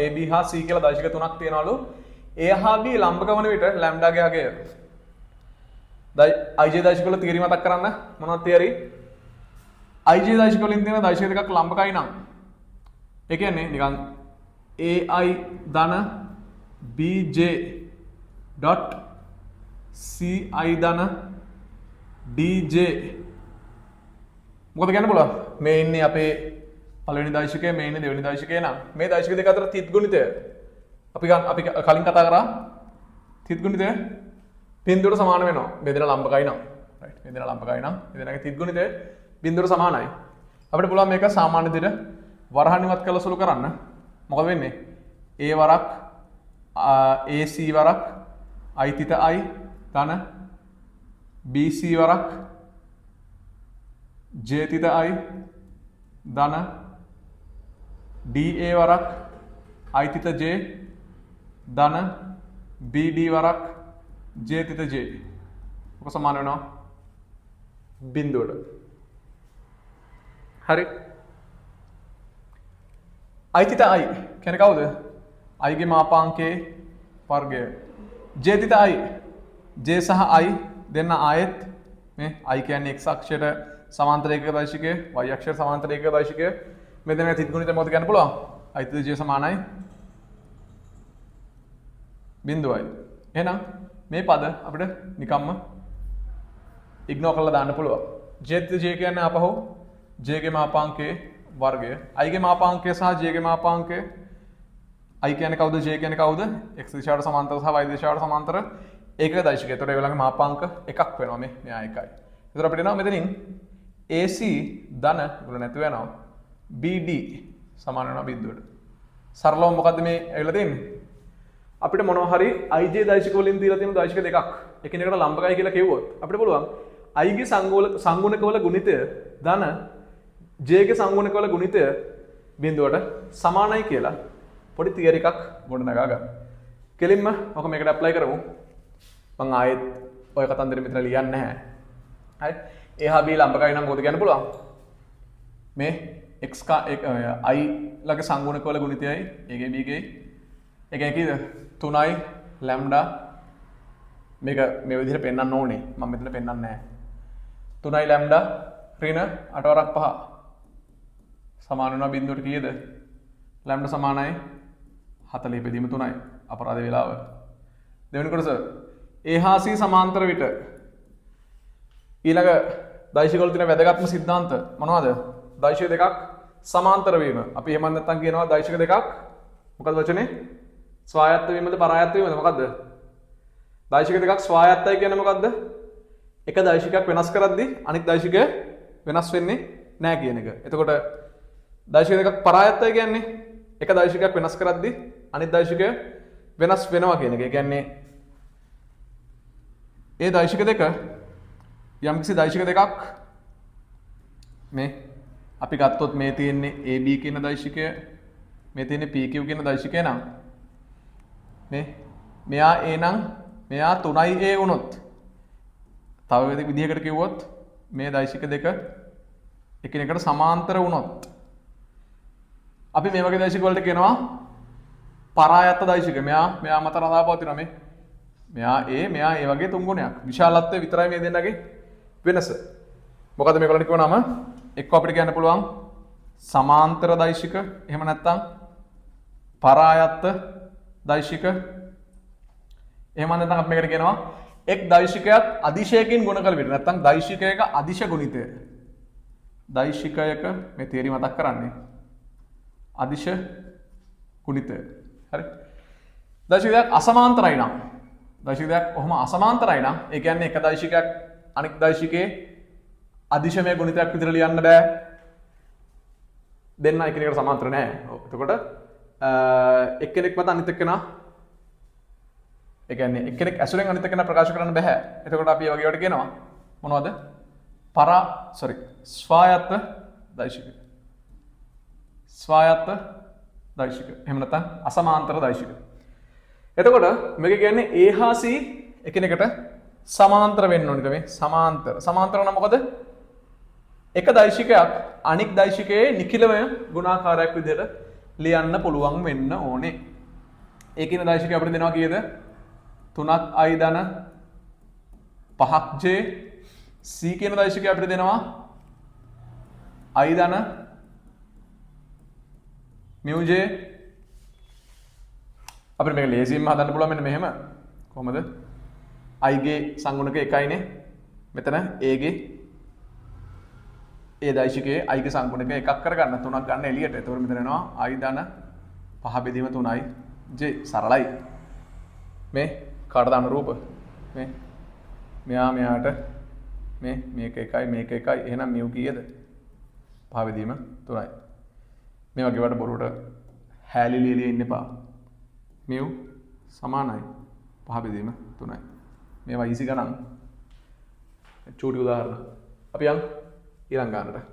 AB හා C කියලා දෛශික තුනක් තියෙනවලු. A හා B ලම්බක වන විට ලැම්ඩාගේ අගය. IJ දෛශික වල තියරි මතක් කරන්න. මොනවද තියරි? IJ දෛශික වලින් තියෙන දෛශික දෙකක් ලම්බකයි නම් ඒ කියන්නේ නිකන් AI ධන BJ dot CI ධන DJ මොකද කියන්න පුළුවන්? මේ ඉන්නේ අපේ පළවෙනි දෛශිකය, මේ ඉන්නේ දෙවෙනි දෛශිකය නම් මේ දෛශික දෙක අතර තිත් ගුණිතය අපි කලින් කතා කරා තිත් ගුණිතය බිඳුවට සමාන වෙනවා. බෙදෙන ලම්බකයි නම් රයිට්. බෙදෙන ලම්බකයි නම් බෙදෙනගේ තිත් ගුණිතය බිඳුවට සමානයි. අපිට පුළුවන් මේක සාමාන්‍ය විදිහට වරහණිවත් කළ සුළු කරන්න. මොකද වෙන්නේ? A වරක් AC වරක් I තිත I ධන BC වරක් J තිත I ධන DA වරක් I තිත J ධන BD වරක් J තිත J. ඔක සමාන වෙනවා බිඳුවට. හරි. I තිත I කියන්නේ කවුද? I ගේ මාපාංකයේ වර්ගය. J තිත I J සහ I දෙන්න ආයෙත් මේ I කියන්නේ x අක්ෂයට සමාන්තර ඒකක දෛශිකය, y අක්ෂයට සමාන්තර ඒකක දෛශිකය. මේ දෙන්න තිත් ගුණිතය මොකද කියන්න පුළුවන්? I තිත J සමානයි බිඳුවයි. එහෙනම් මේ පද අපිට නිකම්ම ඉග්නෝර් කරලා දාන්න පුළුවන්. J තිත J කියන්නේ අපහු J ගේ මාපාංකයේ වර්ගය. I ගේ මාපාංකය සහ J ගේ මාපාංකය. I කියන්නේ කවුද? J කියන්නේ කවුද? x දිශාවට සමාන්තර සහ y දිශාවට සමාන්තර ඒකක දෛශිකය. ඒතකොට ඒ වෙලාවේ මාපාංක එකක් වෙනවා මේ. මෙයා එකයි. ඒතකොට අපිට එනවා මෙතනින් AC ධන ගුණ නැති වෙනවා. BD සමාන වෙනවා බිඳුවට. සරලවම මොකද්ද මේ ඇවිල්ලා තියෙන්නේ? අපිට මොනවා හරි IJ දෛශික වලින් දීලා තියෙන දෛශික දෙකක් එකිනෙකට ලම්බකයි කියලා කිව්වොත් අපිට පුළුවන් I ගේ සංගුණකවල ගුණිතය ධන J ගේ සංගුණකවල ගුණිතය බිඳුවට සමානයි කියලා පොඩි තියරි එකක් ගොඩනගා ගන්න. කෙලින්ම ඔක මේකට ඇප්ලයි කරමු. මම ආයෙත් ඔය කතන්දර මෙතන ලියන්නේ නැහැ. හරි. A හා B ලම්බකයි නම් මොකද කියන්න පුළුවන්? මේ x I ළඟ සංගුණකවල ගුණිතයයි A ගේ B ගේ ඒ කියන්නේ කීයද? 3යි ලැම්ඩා මේක මේ විදිහට පෙන්වන්න ඕනේ. මම මෙතන පෙන්වන්නේ නැහැ. 3යි ලැම්ඩා ඍණ 8 වරක් 5 සමාන වෙනවා බිඳුවට කීයද? ලැම්ඩා සමානයි 40 බෙදීම 3යි. අපරාධ වේලාව. දෙවෙනි කොටස A හා C සමාන්තර විට ඊළඟ දෛශික වල තියෙන වැදගත්ම સિદ્ધාන්ත මොනවද? දෛශික දෙකක් සමාන්තර වීම. අපි එහෙම නැත්නම් කියනවා දෛශික දෙකක් මොකද වචනේ? ස්වායත්ත වීමද පරායත්ත වීමද මොකද්ද? දෛශික දෙකක් ස්වායත්තයි කියන්නේ මොකද්ද? එක දෛශිකයක් වෙනස් කරද්දී අනිත් දෛශිකය වෙනස් වෙන්නේ නැහැ කියන එක. එතකොට දෛශික දෙකක් පරායත්තයි කියන්නේ එක දෛශිකයක් වෙනස් කරද්දී අනිත් දෛශිකය වෙනස් වෙනවා කියන එක. ඒ කියන්නේ ඒ දෛශික දෙක යම්කිසි දෛශික දෙකක් මේ අපි ගත්තොත් මේ තියෙන්නේ AB කියන දෛශිකය, මේ තියෙන්නේ PQ කියන දෛශිකය නම් මේ මෙයා A නම් මෙයා 3යි A වුණොත් තව විදිහකට කිව්වොත් මේ දෛශික දෙක එකිනෙකට සමාන්තර වුණොත් අපි මේ වගේ දෛශික වලට කියනවා පරායත්ත දෛශික. මෙයා මත රඳා පවතිනවා මේ. මෙයා A මෙයා A වගේ තුන් ගුණයක්. විශාලත්වය විතරයි මේ දෙන්නගේ වෙනස. මොකද මේගොල්ලන්ට කියවනම එක්ක අපිට කියන්න පුළුවන් සමාන්තර දෛශික, එහෙම නැත්නම් පරායත්ත දෛශික. එහෙම නැත්නම් අපි මේකට කියනවා එක් දෛශිකයක් අදිශයකින් ගුණ කළ විට නැත්නම් දෛශිකයක අදිශ ගුණිතය. දෛශිකයක මේ තියරි මතක් කරන්නේ අදිශ ගුණිතය. හරි. දෛශිකයක් අසමාන්තරයි නම් දෛශිකයක් ඔහොම අසමාන්තරයි නම් ඒ කියන්නේ එක දෛශිකයක් අනෙක් දෛශිකයේ අදිශමය ගුණිතයක් විතර ලියන්න බෑ. දෙන්න එකිනෙකට සමාන්තර නෑ. එතකොට එක්කෙනෙක් මත අනිත් එක්කෙනා ඒ කියන්නේ එක්කෙනෙක් ඇසුරෙන් අනිත් එක්කෙනා ප්‍රකාශ කරන්න බෑ. එතකොට අපි මේ වගේ වට කියනවා මොනවද? ස්වායත්ත දෛශික. ස්වායත්ත දෛශික. එහෙම නැත්නම් අසමාන්තර දෛශික. එතකොට මේක කියන්නේ A හා C එකිනෙකට සමාන්තර වෙන්න ඕනේ මේ සමාන්තර. සමාන්තර නම් මොකද? එක දෛශිකයක් අනික් දෛශිකයේ නිඛිලමය ගුණාකාරයක් විදිහට ලියන්න පුළුවන් වෙන්න ඕනේ. ඒ කියන දෛශිකය අපිට දෙනවා කීයද? 3ක් i ධන 5ක් j. c කියන දෛශිකය අපිට දෙනවා i ධන mu j. අපිට මේක ලේසියෙන්ම හදන්න පුළුවන් මෙන්න මෙහෙම. කොහොමද? i ගේ සංගුණක 1යිනේ. මෙතන a ගේ ඒ දෛශිකයේ i ගේ සංගුණක එකක් කරගන්න 3ක් ගන්න එළියට. එතකොට මෙතන එනවා i ධන 5 බෙදීම 3i j. සරලයි. මේ කාටද අනුරූප? මේ මෙයා මෙයාට මේක 1යි මේක 1යි. එහෙනම් mu කීයද? 5 බෙදීම 3යි. මේ වගේ වට බොරුවට හැලි ලියලා ඉන්න එපා. mu සමානයි 5 බෙදීම 3යි. මේවා ඊසි ගණන්. චූටි උදාහරණ. අපි යන් ඊළඟ ගානට.